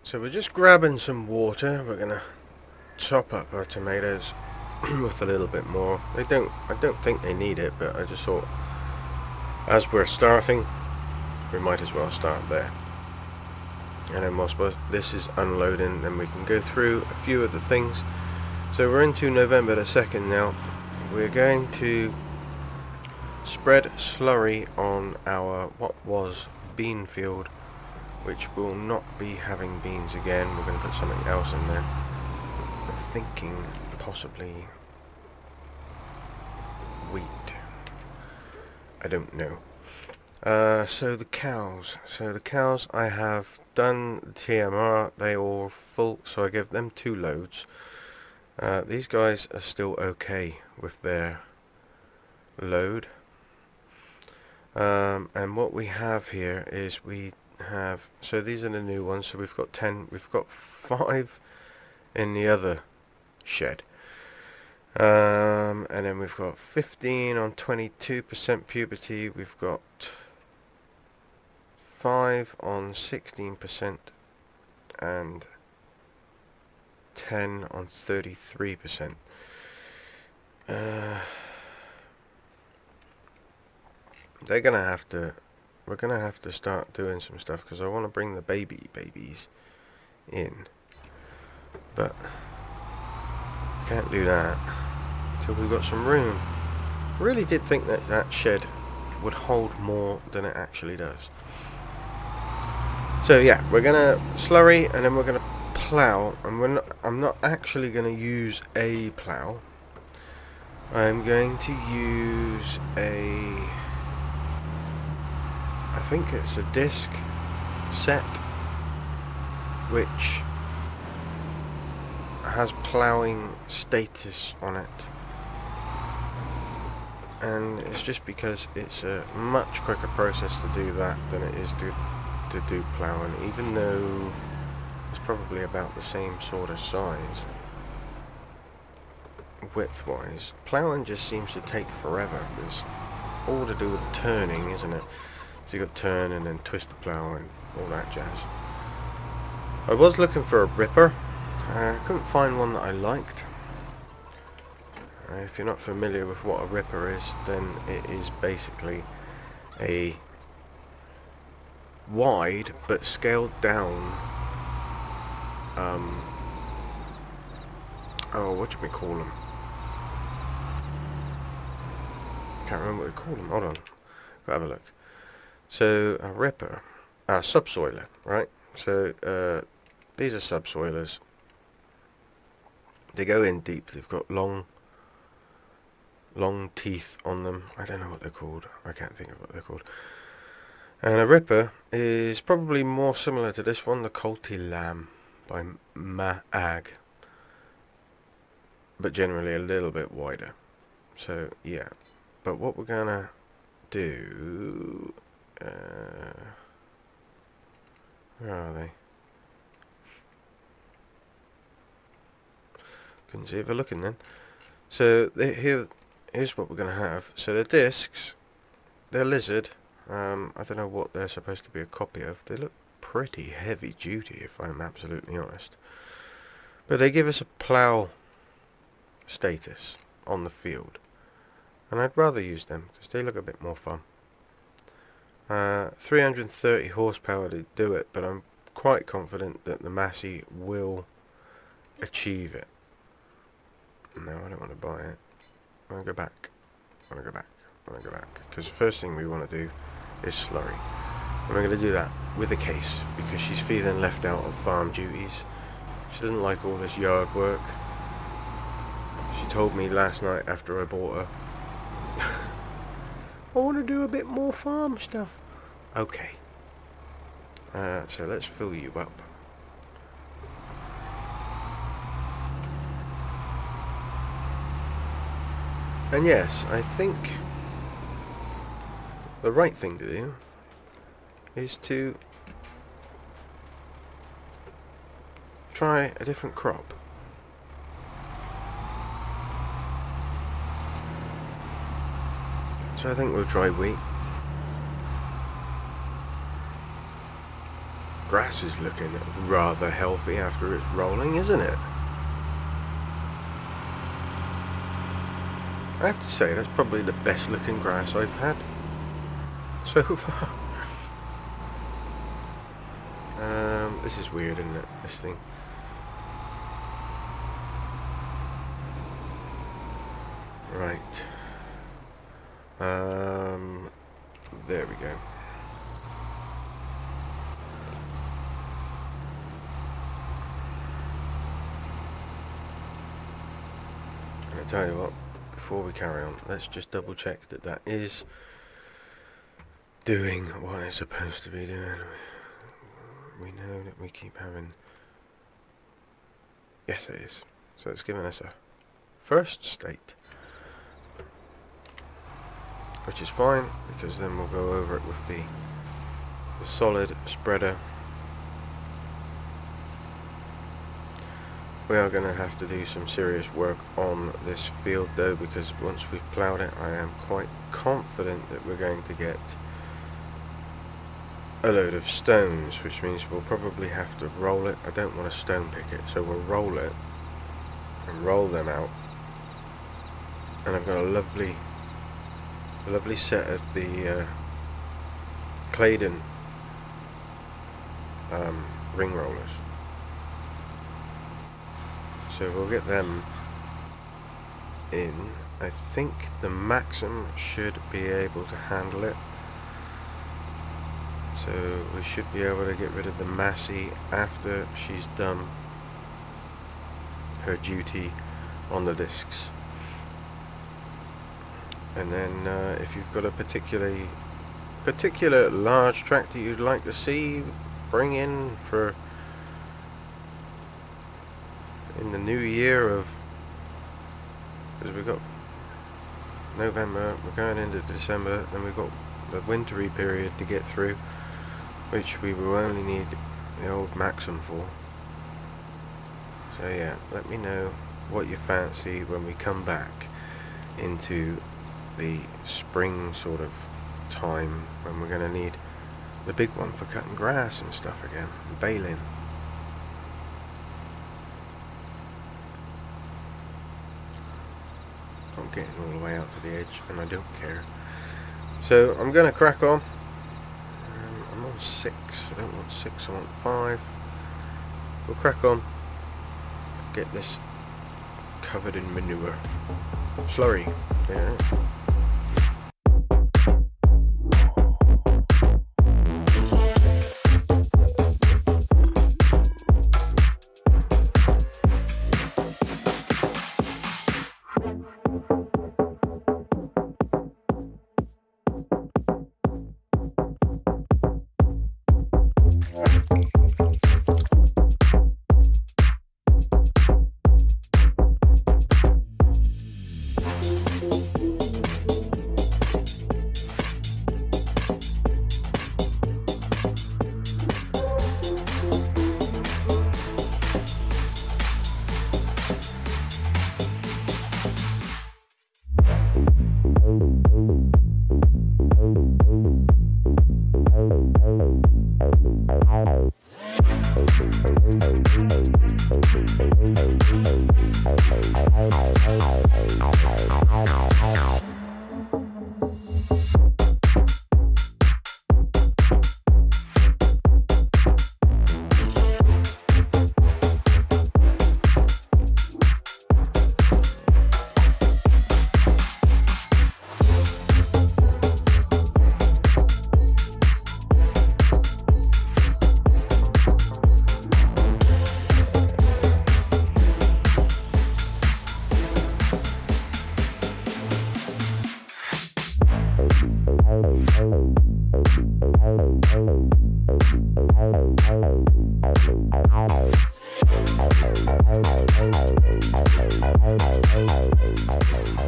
So we're just grabbing some water. We're gonna top up our tomatoes with a little bit more. I don't think they need it, but I just thought as we're starting, we might as well start there. And then whilst this is unloading, then we can go through a few of the things. So we're into November the 2nd now. We're going to spread slurry on our what was bean field, which will not be having beans again. We're going to put something else in there. I'm thinking possibly wheat. I don't know. So the cows. I have done the TMR. They all full, so I give them 2 loads. These guys are still okay with their load. And what we have here is we have, so these are the new ones, so we've got 10, we've got 5 in the other shed. And then we've got 15 on 22% puberty, we've got 5 on 16%, and 10 on 33%. They're gonna have to, we're gonna have to start doing some stuff, because I want to bring the babies in, but can't do that until we've got some room. Really did think that that shed would hold more than it actually does. So yeah, we're gonna slurry, and then we're gonna plough, and I'm not actually gonna use a plough. I'm going to use I think it's a disc set which has ploughing status on it, and it's just because it's a much quicker process to do that than it is to do ploughing, even though it's probably about the same sort of size width wise. Ploughing just seems to take forever. It's all to do with turning, isn't it? So you got turn and then twist the plough and all that jazz. I was looking for a ripper. I couldn't find one that I liked. If you're not familiar with what a ripper is, then it is basically a wide but scaled down oh, what do we call them? Can't remember what we call them. Hold on, go have a look. So a ripper, subsoiler, right? So these are subsoilers. They go in deep. They've got long teeth on them. I don't know what they're called. I can't think of what they're called. And a ripper is probably more similar to this one, the Code Lamb by Maag, but generally a little bit wider. So yeah, but what we're gonna do, where are they? Couldn't see if I'm looking then. So here's what we're gonna have. So the discs, they're lizard. I don't know what they're supposed to be a copy of. They look pretty heavy duty, if I'm absolutely honest. But they give us a plough status on the field, and I'd rather use them because they look a bit more fun. 330 horsepower to do it, but I'm quite confident that the Massey will achieve it. No, I don't want to buy it. I want to go back. I want to go back. I want to go back. Because the first thing we want to do is slurry. And we're going to do that with a case, because she's feeling left out of farm duties. She doesn't like all this yard work. She told me last night after I bought her, I want to do a bit more farm stuff. Okay. So let's fill you up. And yes, I think the right thing to do is to try a different crop. So I think we'll try wheat. Grass is looking rather healthy after it's rolling, isn't it? I have to say, that's probably the best looking grass I've had so far. This is weird, isn't it? This thing. Right. There we go. And I tell you what, before we carry on, let's just double check that that is doing what it's supposed to be doing. We know that we keep having... Yes, it is. So it's giving us a first state, which is fine, because then we'll go over it with the solid spreader. We are going to have to do some serious work on this field though, because once we've ploughed it, I am quite confident that we're going to get a load of stones, which means we'll probably have to roll it. I don't want to stone pick it, so we'll roll it and roll them out. And I've got a lovely set of the Claydon ring rollers, so we'll get them in. I think the Maxim should be able to handle it, so we should be able to get rid of the Massey after she's done her duty on the discs. And then if you've got a particular large tractor you'd like to see bring in for in the new year of, because we've got November, we're going into December, then we've got the wintry period to get through, which we will only need the old Maxim for. So yeah, let me know what you fancy when we come back into the spring sort of time, when we're going to need the big one for cutting grass and stuff again, and baling. I'm getting all the way out to the edge and I don't care. So I'm going to crack on. I'm on 6, I don't want 6, I want 5. We'll crack on, get this covered in manure. Slurry. Yeah.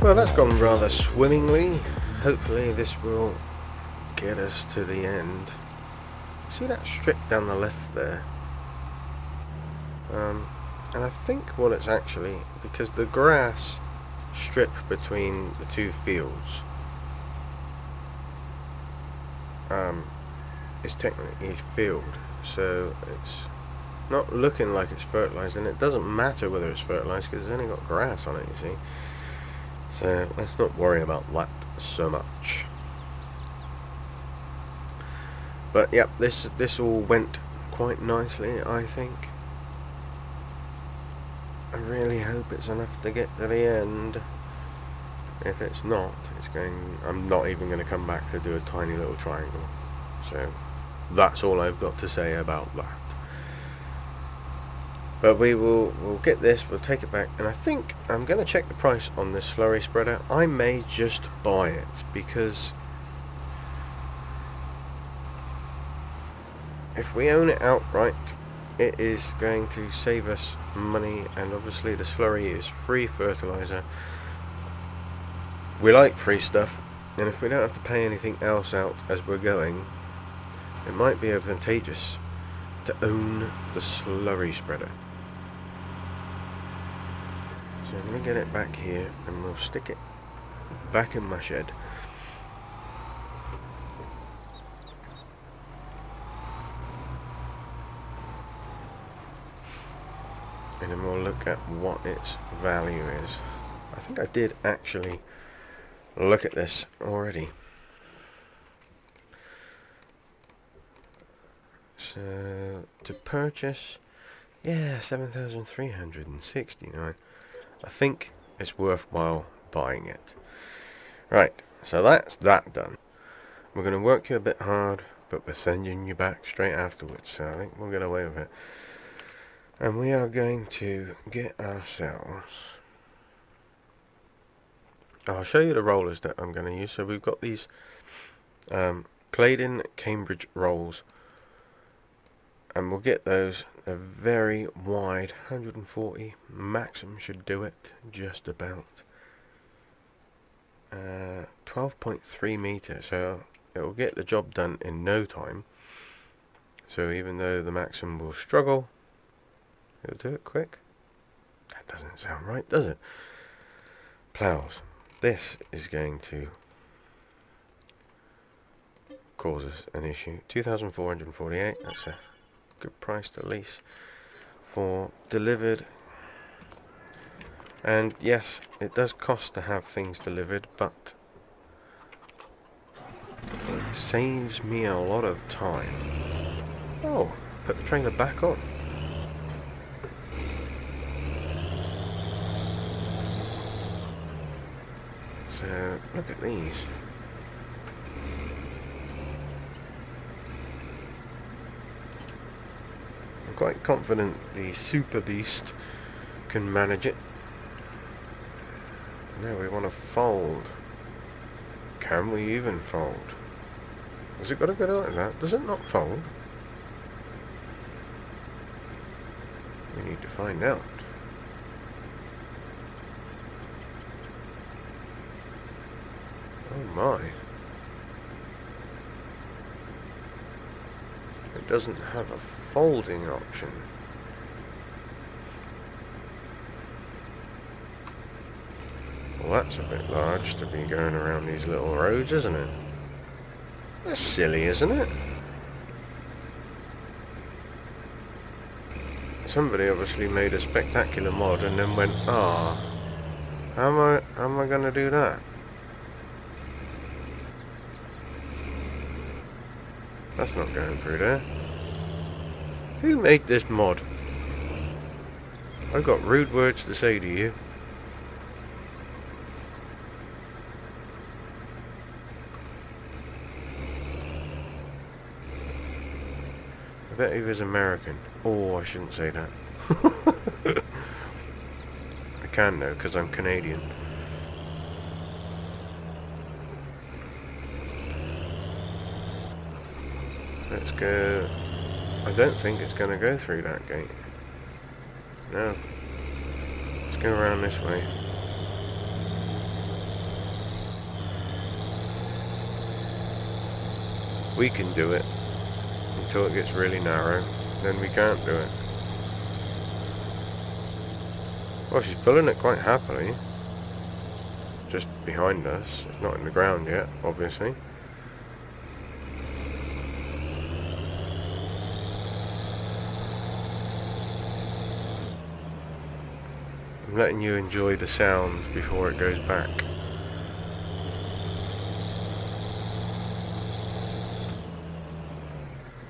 Well, that's gone rather swimmingly. Hopefully this will get us to the end. See that strip down the left there? And I think what it's actually, because the grass strip between the two fields is technically filled, so it's not looking like it's fertilised, and it doesn't matter whether it's fertilised because it's only got grass on it, you see. So let's not worry about that so much. But yep, this all went quite nicely, I think. I really hope it's enough to get to the end. If it's not, I'm not even going to come back to do a tiny little triangle. So that's all I've got to say about that. But we'll get this, we'll take it back, and I think I'm going to check the price on this slurry spreader. I may just buy it, because if we own it outright, it is going to save us money, and obviously the slurry is free fertilizer. We like free stuff, and if we don't have to pay anything else out as we're going, it might be advantageous to own the slurry spreader. So I'm going to get it back here, and we'll stick it back in my shed. And then we'll look at what its value is. I think I did actually look at this already. So to purchase, yeah, 7,369. I think it's worthwhile buying it. Right, so that's that done. We're going to work you a bit hard, but we're sending you back straight afterwards, so I think we'll get away with it. And we are going to get ourselves... I'll show you the rollers that I'm going to use. So we've got these Claydon Cambridge rolls, and we'll get those. They're very wide, 140 maximum should do it, just about. 12.3 meters, so it will get the job done in no time. So even though the maximum will struggle, it'll do it quick. That doesn't sound right, does it? Ploughs. This is going to cause us an issue. 2,448. That's a good price to lease for delivered. And yes, it does cost to have things delivered, but it saves me a lot of time. Oh, put the trailer back on. So look at these. I'm quite confident the Super Beast can manage it. Now we want to fold. Can we even fold? Has it got a good eye like that? Does it not fold? We need to find out. Oh my. It doesn't have a folding option. Well, that's a bit large to be going around these little roads, isn't it? That's silly, isn't it? Somebody obviously made a spectacular mod and then went, ah, how am I going to do that? That's not going through there. Who made this mod? I've got rude words to say to you. I bet he was American. Oh, I shouldn't say that. I can though, because I'm Canadian. Let's go. I don't think it's going to go through that gate. No. Let's go around this way. We can do it until it gets really narrow. Then we can't do it. Well, she's pulling it quite happily. Just behind us. It's not in the ground yet, obviously. letting you enjoy the sound before it goes back.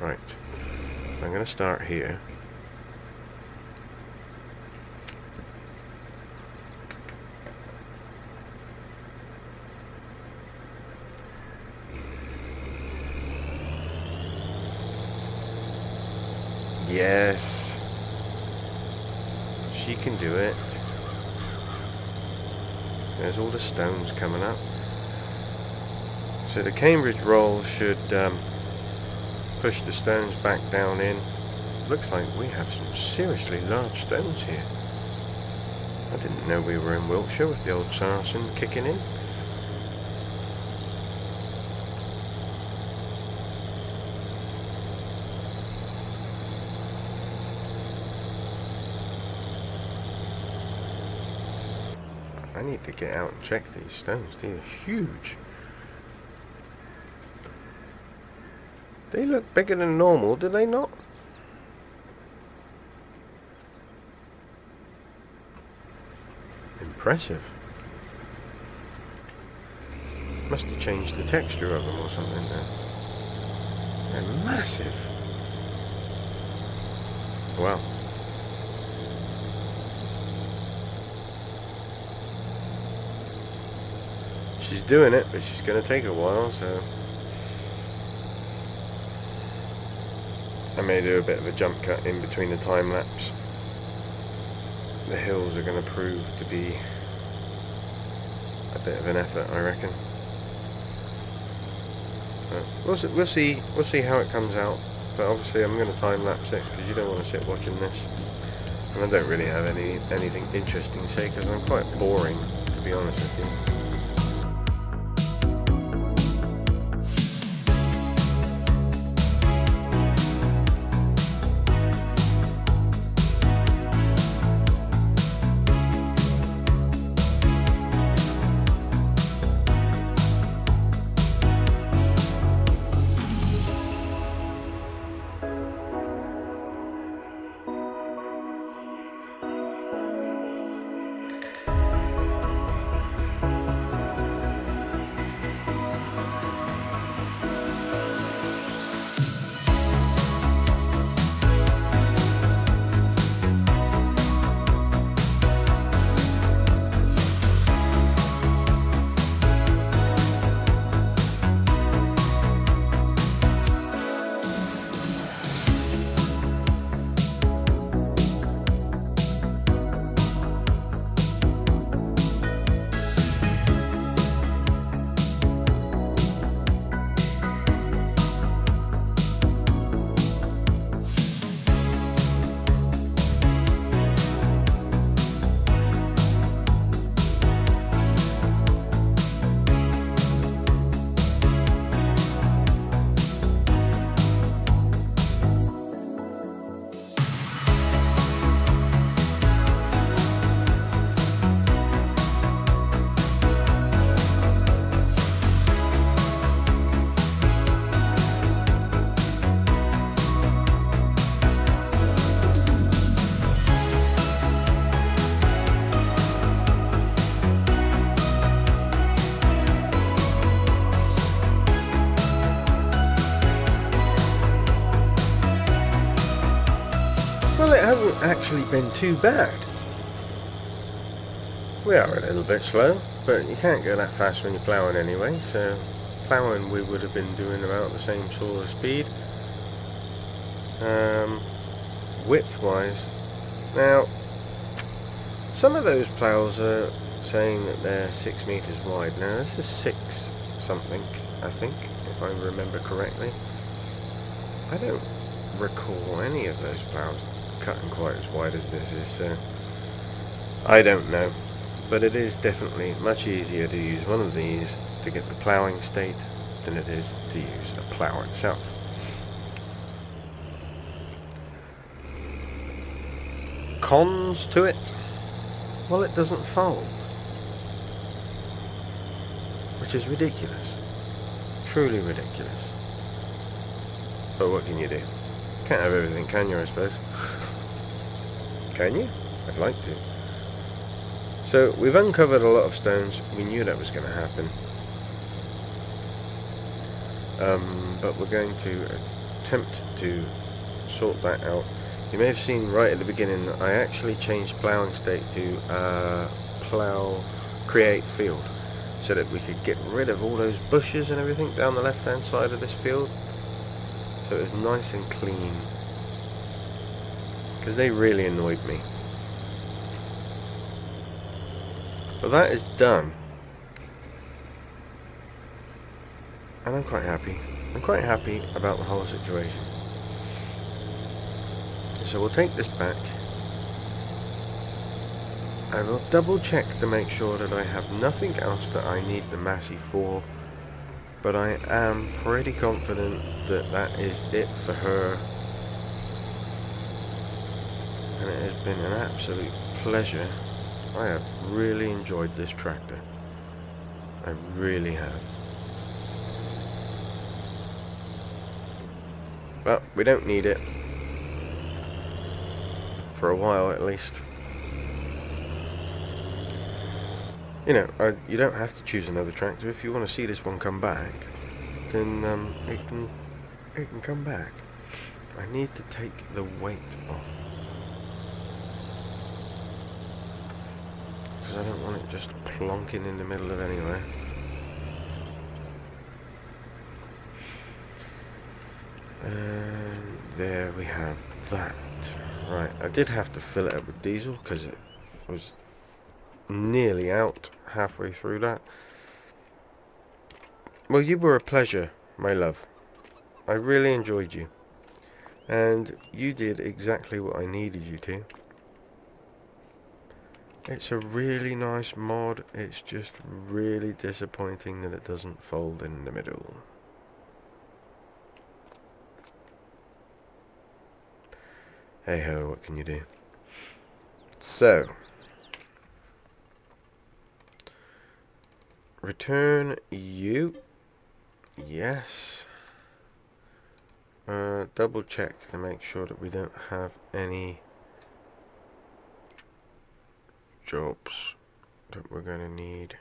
Right, I'm going to start here. Yes, she can do it. There's all the stones coming up. So the Cambridge roll should push the stones back down in. Looks like we have some seriously large stones here. I didn't know we were in Wiltshire with the old Saracen kicking in. I need to get out and check these stones. They're huge. They look bigger than normal, do they not? Impressive. Must have changed the texture of them or something then. They're massive. Wow. She's doing it, but she's going to take a while, so I may do a bit of a jump cut in between the time lapse. The hills are going to prove to be a bit of an effort, I reckon. But we'll see how it comes out. But obviously, I'm going to time lapse it because you don't want to sit watching this, and I don't really have anything interesting to say because I'm quite boring, to be honest with you. Well, it hasn't actually been too bad. We are a little bit slow, but you can't go that fast when you're ploughing anyway, so ploughing we would have been doing about the same sort of speed. Width-wise, now, some of those ploughs are saying that they're 6 meters wide. Now, this is 6 something, I think, if I remember correctly. I don't recall any of those ploughs cutting quite as wide as this is, so I don't know, but it is definitely much easier to use one of these to get the ploughing state than it is to use a plough itself. Cons to it? Well, it doesn't fold, which is ridiculous, truly ridiculous, but what can you do? Can't have everything, can you, I suppose? Can you? I'd like to. So we've uncovered a lot of stones. We knew that was going to happen. But we're going to attempt to sort that out. You may have seen right at the beginning I actually changed ploughing state to plough create field, so that we could get rid of all those bushes and everything down the left hand side of this field, so it was nice and clean, because they really annoyed me. But that is done, and I'm quite happy. I'm quite happy about the whole situation. So we'll take this back. I will double check to make sure that I have nothing else that I need the Massey for, but I am pretty confident that that is it for her, and it has been an absolute pleasure. I have really enjoyed this tractor. I really have. But we don't need it. For a while at least. You know, you don't have to choose another tractor. If you want to see this one come back, then it can come back. I need to take the weight off, because I don't want it just plonking in the middle of anywhere. And there we have that. Right, I did have to fill it up with diesel because it was nearly out halfway through that. Well, you were a pleasure, my love. I really enjoyed you, and you did exactly what I needed you to. It's a really nice mod. It's just really disappointing that it doesn't fold in the middle. Hey ho, what can you do? So, return you. Yes. Double check to make sure that we don't have any jobs that we're going to need.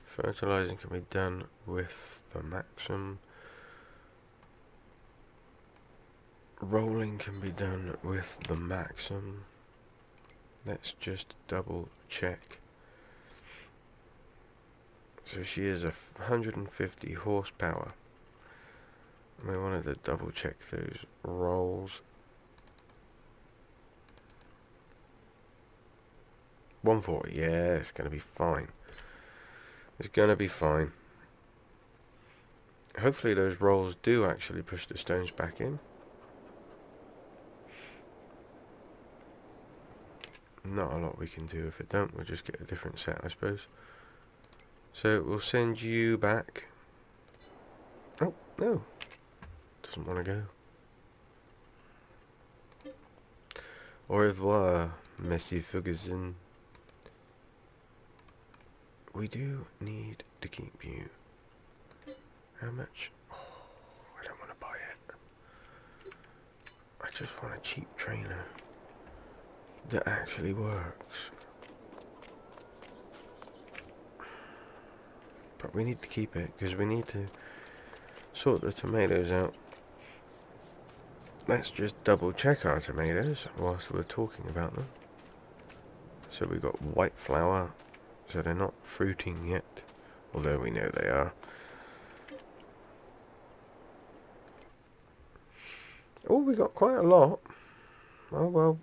Fertilizing can be done with the Maxim. Rolling can be done with the Maxim. Let's just double check. So she is 150 horsepower. We wanted to double check those rolls. 140, yeah, it's going to be fine. It's going to be fine. Hopefully those rolls do actually push the stones back in. Not a lot we can do if it don't. We'll just get a different set, I suppose. So we'll send you back. Oh, no. Doesn't want to go. Au revoir, Messi Ferguson. We do need to keep you. How much? Oh, I don't want to buy it. I just want a cheap trainer that actually works. But we need to keep it because we need to sort the tomatoes out. Let's just double check our tomatoes whilst we're talking about them. So we've got white flower, so they're not fruiting yet, although we know they are. Oh, we got quite a lot. Oh well,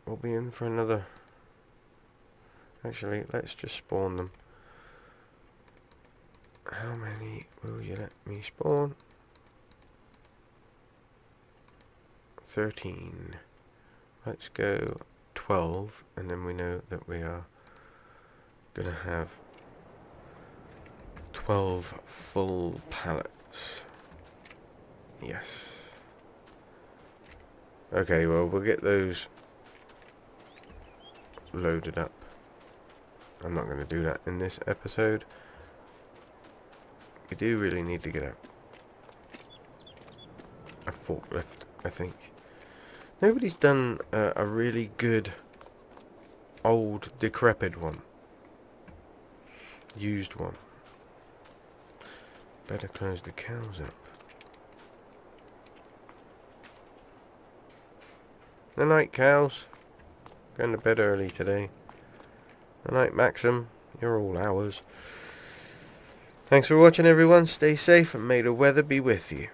we'll be in for another. Actually, let's just spawn them. How many will you let me spawn? 13. Let's go 12, and then we know that we are gonna have 12 full pallets. Yes. Okay, well, we'll get those loaded up. I'm not going to do that in this episode. We do really need to get a forklift, I think. Nobody's done a really good old, decrepit one. Used one. Better close the cows up. Good night, cows. Going to bed early today. Good night, Maxim. You're all ours. Thanks for watching, everyone. Stay safe and may the weather be with you.